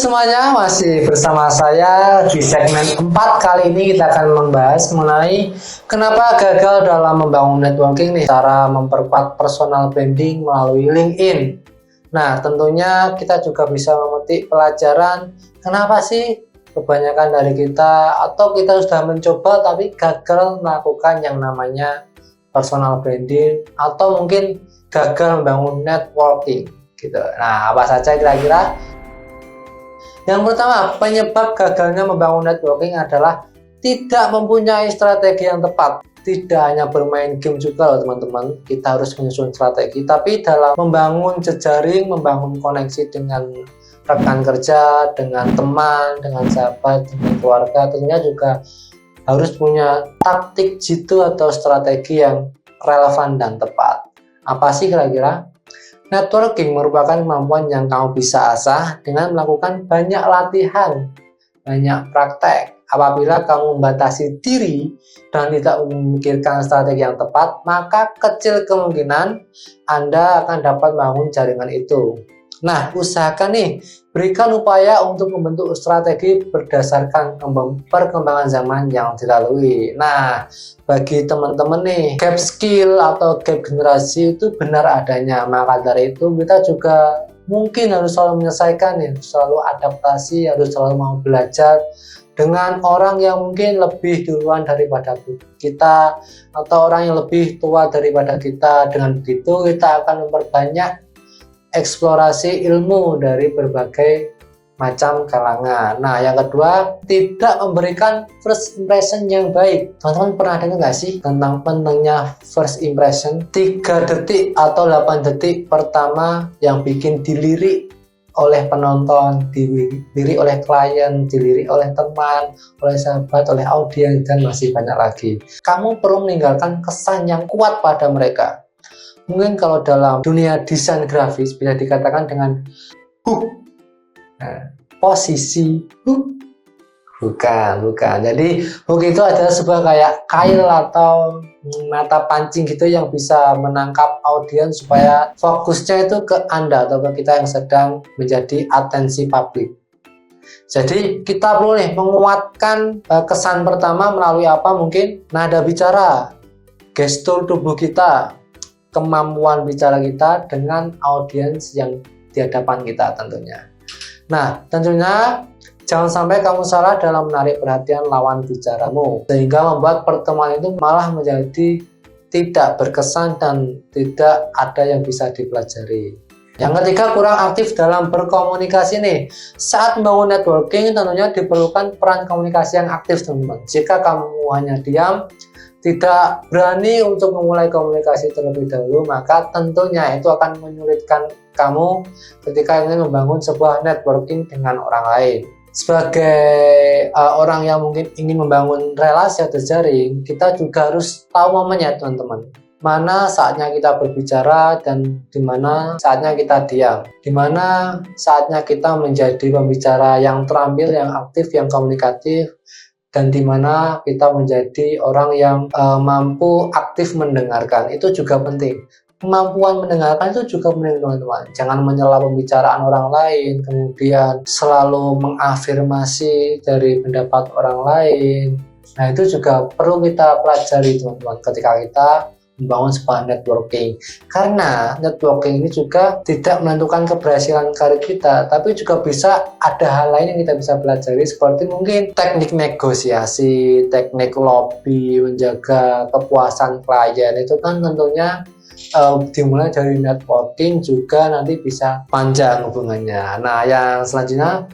semuanya, masih bersama saya di segmen 4. Kali ini kita akan membahas mengenai kenapa gagal dalam membangun networking nih, cara memperkuat personal branding melalui LinkedIn. Nah, tentunya kita juga bisa memetik pelajaran kenapa sih kebanyakan dari kita atau kita sudah mencoba tapi gagal melakukan yang namanya personal branding atau mungkin gagal membangun networking gitu. Nah, apa saja kira-kira? Yang pertama, penyebab gagalnya membangun networking adalah tidak mempunyai strategi yang tepat. Tidak hanya bermain game juga loh teman-teman, kita harus menyusun strategi, tapi dalam membangun jejaring, membangun koneksi dengan rekan kerja, dengan teman, dengan sahabat, dengan keluarga, tentunya juga harus punya taktik jitu atau strategi yang relevan dan tepat. Apa sih kira-kira? Networking merupakan kemampuan yang kamu bisa asah dengan melakukan banyak latihan, banyak praktek. Apabila kamu membatasi diri dan tidak memikirkan strategi yang tepat, maka kecil kemungkinan Anda akan dapat membangun jaringan itu. Nah, usahakan nih, berikan upaya untuk membentuk strategi berdasarkan perkembangan zaman yang dilalui. Nah, bagi teman-teman nih, gap skill atau gap generasi itu benar adanya. Maka dari itu kita juga mungkin harus selalu menyelesaikan nih, selalu adaptasi, harus selalu mau belajar dengan orang yang mungkin lebih duluan daripada kita atau orang yang lebih tua daripada kita. Dengan begitu kita akan memperbanyak eksplorasi ilmu dari berbagai macam kalangan. Nah, yang kedua, tidak memberikan first impression yang baik. Teman-teman pernah dengar nggak sih tentang pentingnya first impression? 3 detik atau 8 detik pertama yang bikin dilirik oleh penonton, dilirik oleh klien, dilirik oleh teman, oleh sahabat, oleh audiens, dan masih banyak lagi. Kamu perlu meninggalkan kesan yang kuat pada mereka. Mungkin kalau dalam dunia desain grafis bisa dikatakan dengan hook. Nah, posisi hook. Bukan. Jadi hook itu adalah sebuah kayak kail atau mata pancing gitu yang bisa menangkap audiens supaya fokusnya itu ke Anda atau ke kita yang sedang menjadi atensi publik. Jadi kita perlu nih menguatkan kesan pertama melalui apa? Mungkin nada bicara, gestur tubuh kita, kemampuan bicara kita dengan audiens yang di hadapan kita tentunya. Nah, tentunya jangan sampai kamu salah dalam menarik perhatian lawan bicaramu sehingga membuat pertemuan itu malah menjadi tidak berkesan dan tidak ada yang bisa dipelajari. Yang ketiga, kurang aktif dalam berkomunikasi nih. Saat membangun networking tentunya diperlukan peran komunikasi yang aktif teman-teman. Jika kamu hanya diam, tidak berani untuk memulai komunikasi terlebih dahulu, maka tentunya itu akan menyulitkan kamu ketika ingin membangun sebuah networking dengan orang lain. Sebagai orang yang mungkin ingin membangun relasi atau jaring, kita juga harus tahu momennya teman-teman. Mana saatnya kita berbicara dan di mana saatnya kita diam. Di mana saatnya kita menjadi pembicara yang terampil, yang aktif, yang komunikatif, dan di mana kita menjadi orang yang mampu aktif mendengarkan. Itu juga penting. Kemampuan mendengarkan itu juga penting teman-teman. Jangan menyela pembicaraan orang lain, kemudian selalu mengafirmasi dari pendapat orang lain. Nah, itu juga perlu kita pelajari teman-teman ketika kita membangun sebuah networking, karena networking ini juga tidak menentukan keberhasilan karir kita, tapi juga bisa ada hal lain yang kita bisa pelajari seperti mungkin teknik negosiasi, teknik lobby, menjaga kepuasan klien. Itu kan tentunya dimulai dari networking juga nanti bisa panjang hubungannya. Nah, yang selanjutnya,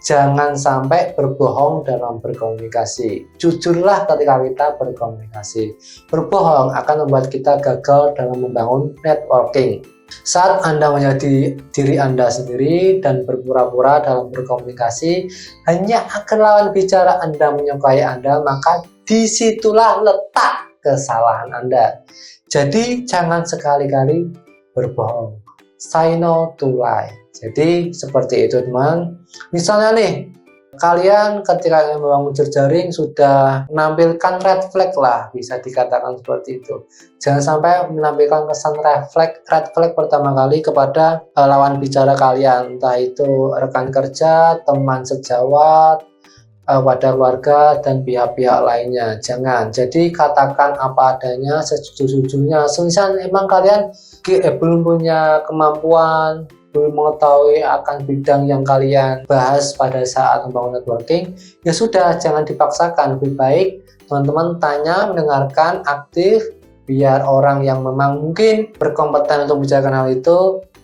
jangan sampai berbohong dalam berkomunikasi. Jujurlah ketika kita berkomunikasi. Berbohong akan membuat kita gagal dalam membangun networking. Saat Anda menjadi diri Anda sendiri dan berpura-pura dalam berkomunikasi, hanya akan lawan bicara Anda menyukai Anda, maka disitulah letak kesalahan Anda. Jadi jangan sekali-kali berbohong. Say no to lie. Jadi seperti itu teman. Misalnya nih, kalian ketika ingin membangun jejaring sudah menampilkan red flag lah, bisa dikatakan seperti itu. Jangan sampai menampilkan kesan red flag pertama kali kepada lawan bicara kalian, entah itu rekan kerja, teman sejawat, pada keluarga dan pihak-pihak lainnya. Jangan. Jadi katakan apa adanya, sejujurnya. Semisal emang kalian belum punya kemampuan, belum mengetahui akan bidang yang kalian bahas pada saat membangun networking, ya sudah, jangan dipaksakan. Lebih baik teman-teman tanya, mendengarkan, aktif, biar orang yang memang mungkin berkompeten untuk membicarakan hal itu,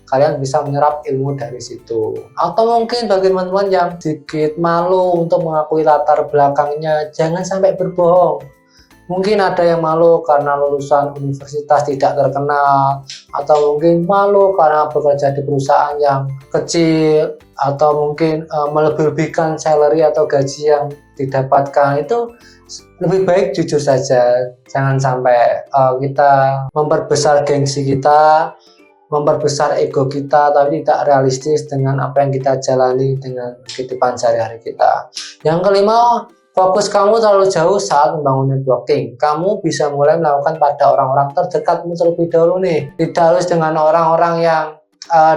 kalian bisa menyerap ilmu dari situ. Atau mungkin bagi teman-teman yang sedikit malu untuk mengakui latar belakangnya, jangan sampai berbohong. Mungkin ada yang malu karena lulusan universitas tidak terkenal, atau mungkin malu karena bekerja di perusahaan yang kecil, atau mungkin melebih-lebihkan salary atau gaji yang didapatkan. Itu lebih baik jujur saja. Jangan sampai kita memperbesar gengsi kita, memperbesar ego kita, tapi tidak realistis dengan apa yang kita jalani dengan kehidupan sehari-hari kita. Yang kelima, fokus kamu terlalu jauh saat membangun networking. Kamu bisa mulai melakukan pada orang-orang terdekatmu terlebih dahulu nih. Tidak harus dengan orang-orang yang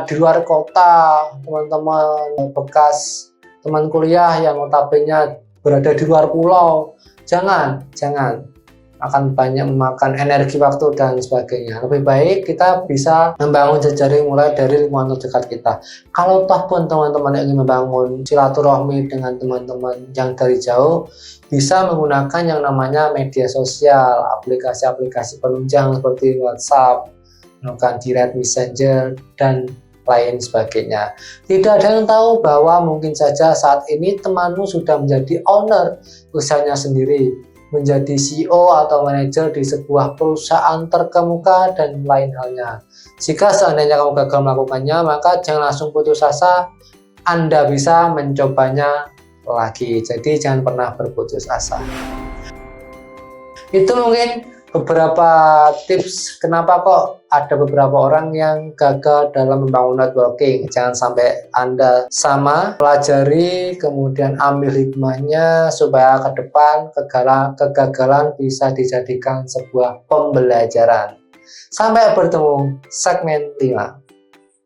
di luar kota, teman-teman bekas teman kuliah yang notabene berada di luar pulau. Jangan. Akan banyak memakan energi, waktu, dan sebagainya. Lebih baik kita bisa membangun jejaring mulai dari lingkungan terdekat kita. Kalau toh pun teman-teman ingin membangun silaturahmi dengan teman-teman yang dari jauh, bisa menggunakan yang namanya media sosial, aplikasi-aplikasi penunjang seperti WhatsApp, menggunakan direct messenger, dan lain sebagainya. Tidak ada yang tahu bahwa mungkin saja saat ini temanmu sudah menjadi owner usahanya sendiri, menjadi CEO atau manajer di sebuah perusahaan terkemuka dan lain halnya. Jika seandainya kamu gagal melakukannya, maka jangan langsung putus asa. Anda bisa mencobanya lagi. Jadi jangan pernah berputus asa. Itu mungkin beberapa tips kenapa kok ada beberapa orang yang gagal dalam membangun networking. Jangan sampai Anda sama, pelajari, kemudian ambil hikmahnya supaya ke depan kegagalan bisa dijadikan sebuah pembelajaran. Sampai bertemu segmen 5.